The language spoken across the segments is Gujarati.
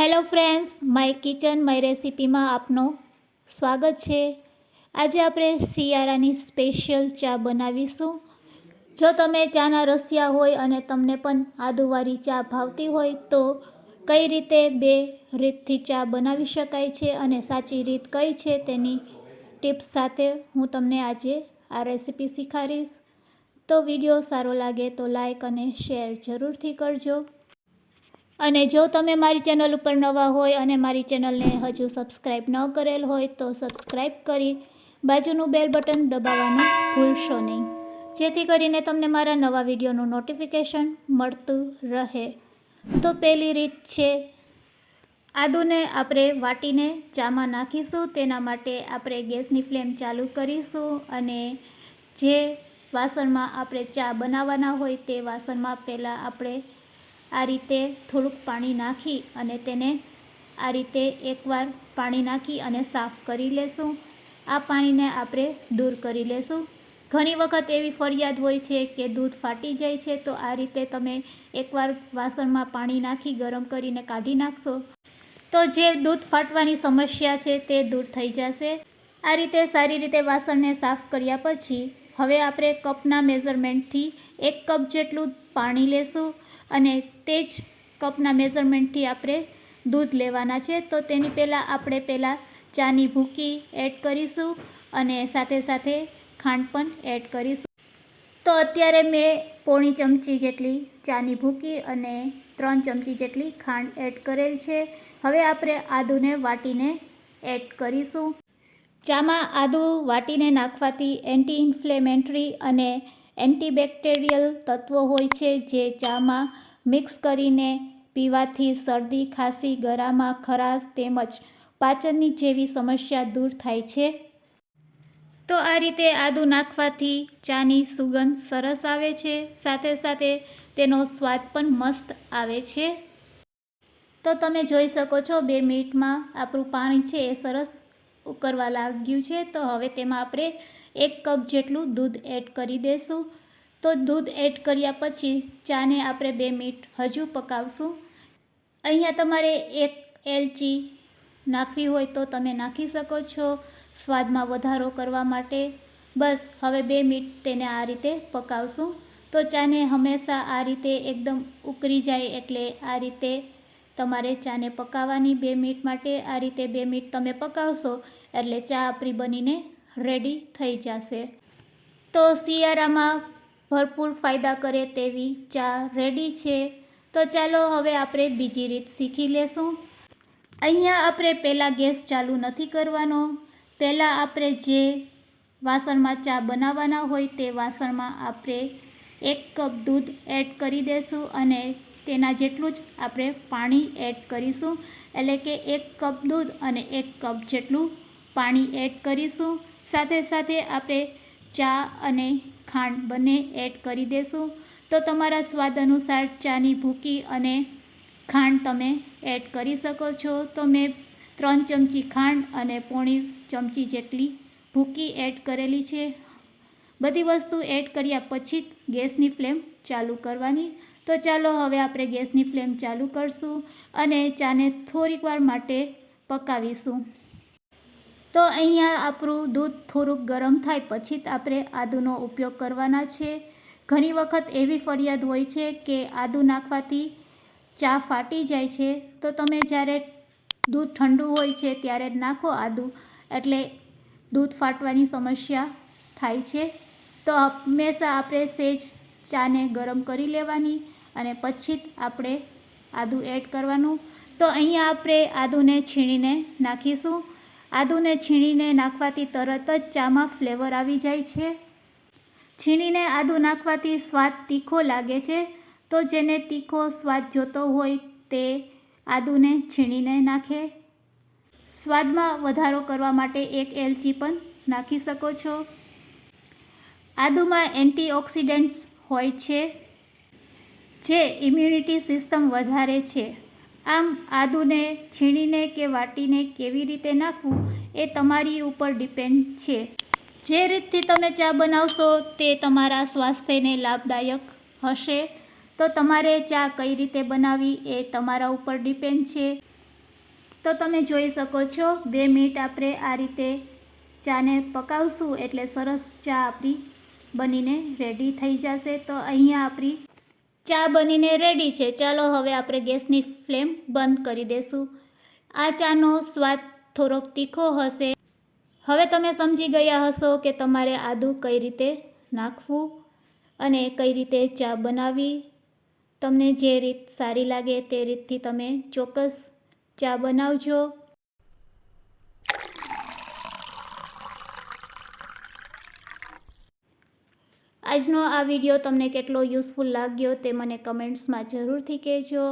Hello friends, my kitchen my રેસિપીમાં આપનું સ્વાગત છે। આજે આપણે શિયાળાની સ્પેશિયલ ચા બનાવીશું। જો તમે ચાના રસિયા હોય અને તમને પણ આદુવાળી ચા ભાવતી હોય તો કઈ રીતે બે રીતથી ચા બનાવી શકાય છે અને સાચી રીત કઈ છે તેની ટિપ્સ સાથે હું તમને આજે આ રેસિપી શીખવાડીશ। તો વિડીયો સારો લાગે તો લાઈક અને શેર જરૂરથી કરજો। અને જો તમે મારી ચેનલ ઉપર નવા હોય અને મારી ચેનલને હજુ સબસ્ક્રાઈબ ન કરેલ હોય તો સબસ્ક્રાઈબ કરી બાજુનું બેલ બટન દબાવવાનું ભૂલશો નહીં, જેથી કરીને તમને મારા નવા વિડીયોનું નોટિફિકેશન મળતું રહે। તો પહેલી રીત છે, આદુને આપણે વાટીને ચામાં નાખીશું। તેના માટે આપણે ગેસની ફ્લેમ ચાલુ કરીશું અને જે વાસણમાં આપણે ચા બનાવવાના હોય તે વાસણમાં પહેલાં આપણે આ રીતે થોડુંક પાણી નાખી અને તેને આ રીતે એકવાર પાણી નાખી અને સાફ કરી લેશું। આ પાણીને આપણે દૂર કરી લેશું। ઘણી વખત એવી ફરિયાદ હોય છે કે દૂધ ફાટી જાય છે, તો આ રીતે તમે એકવાર વાસણમાં પાણી નાખી ગરમ કરીને કાઢી નાખશો તો જે દૂધ ફાટવાની સમસ્યા છે તે દૂર થઈ જશે। આ રીતે સારી રીતે વાસણને સાફ કર્યા પછી હવે આપણે કપના મેઝરમેન્ટથી 1 કપ જેટલું પાણી લેશું અને તે જ કપના મેઝરમેન્ટથી આપણે દૂધ લેવાના છે। તો તેની પહેલાં આપણે ચાની ભૂકી એડ કરીશું અને સાથે સાથે ખાંડ પણ એડ કરીશું। તો અત્યારે મેં પોણી ચમચી જેટલી ચાની ભૂકી અને 3 ચમચી જેટલી ખાંડ એડ કરેલ છે। હવે આપણે આદુને વાટીને એડ કરીશું। ચામાં આદુ વાટીને નાખવાથી એન્ટી ઇન્ફ્લેમેટરી અને એન્ટીબેક્ટેરિયલ તત્વો હોય છે, જે ચામાં મિક્સ કરીને પીવાથી શરદી, ખાંસી, ગળામાં ખરાશ તેમજ પાચનની જેવી સમસ્યા દૂર થાય છે। તો આ રીતે આદુ નાખવાથી ચાની સુગંધ સરસ આવે છે, સાથે સાથે તેનો સ્વાદ પણ મસ્ત આવે છે। તો તમે જોઈ શકો છો 2 મિનિટમાં આપણું પાણી છે એ સરસ ઉકળવા લાગ્યું છે। તો હવે તેમાં આપણે 1 કપ જેટલું દૂધ એડ કરી દઈશું। તો દૂધ એડ કર્યા પછી ચાને આપણે 2 મિનિટ હજુ પકાવશું। અહીંયા તમારે 1 એલચી નાખવી હોય તો તમે નાખી શકો છો સ્વાદમાં વધારો કરવા માટે। બસ હવે 2 મિનિટ તેને આ રીતે પકાવશું। તો ચાને હંમેશા આ રીતે એકદમ ઉકળી જાય એટલે આ રીતે તમારે ચાને પકાવવાની 2 મિનિટ માટે। આ રીતે 2 મિનિટ તમે પકાવશો એટલે ચા આપણી બનીને રેડી થઈ જશે। તો શિયાળામાં ભરપૂર ફાયદા કરે તેવી ચા રેડી છે। તો ચાલો હવે આપણે બીજી રીત શીખી લેશું। અહીંયા આપણે પહેલાં ગેસ ચાલુ નથી કરવાનો। પહેલાં આપણે જે વાસણમાં ચા બનાવવાના હોય તે વાસણમાં આપણે 1 કપ દૂધ એડ કરી દઈશું અને તેના જેટલું જ આપણે પાણી એડ કરીશું। એટલે કે 1 કપ દૂધ અને 1 કપ જેટલું પાણી એડ કરીશું। સાથે સાથે આપણે ચા અને ખાંડ બંને એડ કરી દઈશું। તો તમારા સ્વાદ અનુસાર ચાની ભૂકી અને ખાંડ તમે એડ કરી શકો છો। તો મેં 3 ચમચી ખાંડ અને પોણી ચમચી જેટલી ભૂકી એડ કરેલી છે। બધી વસ્તુ એડ કર્યા પછી જ ગેસની ફ્લેમ ચાલુ કરવાની। તો ચાલો હવે આપણે ગેસની ફ્લેમ ચાલુ કરશું અને ચાને થોડીક વાર માટે પકાવીશું। તો અહીંયા આપણું દૂધ થોડુંક ગરમ થાય પછી જ આપણે આદુનો ઉપયોગ કરવાના છે। ઘણી વખત એવી ફરિયાદ હોય છે કે આદુ નાખવાથી ચા ફાટી જાય છે। તો તમે જ્યારે દૂધ ઠંડુ હોય છે ત્યારે જ નાખો આદુ, એટલે દૂધ ફાટવાની સમસ્યા થાય છે। તો હંમેશા આપણે સહેજ ચાને ગરમ કરી લેવાની અને પછી જ આપણે આદુ એડ કરવાનું। તો અહીંયા આપણે આદુને છીણીને નાખીશું। આદુને છીણીને નાખવાથી તરત જ ચામાં ફ્લેવર આવી જાય છે। છીણીને આદુ નાખવાથી સ્વાદ તીખો લાગે છે। તો જેને તીખો સ્વાદ જોતો હોય તે આદુને છીણીને નાખે। સ્વાદમાં વધારો કરવા માટે 1 એલચી પણ નાખી શકો છો। આદુમાં એન્ટીઓક્સિડન્ટ્સ હોય છે જે ઇમ્યુનિટી સિસ્ટમ વધારે છે। આમ આદુને છીણીને કે વાટીને કેવી રીતે નાખવું એ તમારી ઉપર ડિપેન્ડ છે। જે રીતથી તમે ચા બનાવશો તે તમારા સ્વાસ્થ્યને લાભદાયક હશે। તો તમારે ચા કઈ રીતે બનાવવી એ તમારા ઉપર ડિપેન્ડ છે। તો તમે જોઈ શકો છો 2 મિનિટ આપણે આ રીતે ચાને પકાવશું એટલે સરસ ચા આપણી બનીને રેડી થઈ જશે। તો અહીંયા આપણી ચા બનીને રેડી છે। ચાલો હવે આપણે ગેસની ફ્લેમ બંધ કરી દઈશું। આ ચાનો સ્વાદ થોડોક તીખો હશે। હવે તમે સમજી ગયા હશો કે તમારે આદું કઈ રીતે નાખવું અને કઈ રીતે ચા બનાવવી। તમને જે રીત સારી લાગે તે રીતથી તમે ચોક્કસ ચા બનાવજો। આજનો આ વિડીયો તમને કેટલો યુઝફુલ લાગ્યો તે મને કમેન્ટ્સમાં જરૂરથી કહેજો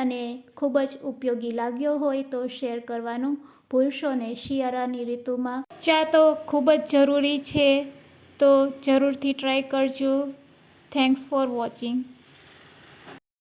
અને ખૂબ જ ઉપયોગી લાગ્યો હોય તો શેર કરવાનું ભૂલશો નહીં। શિયાળાની ઋતુમાં ચા તો ખૂબ જ જરૂરી છે, તો જરૂરથી ટ્રાય કરજો। Thanks for watching.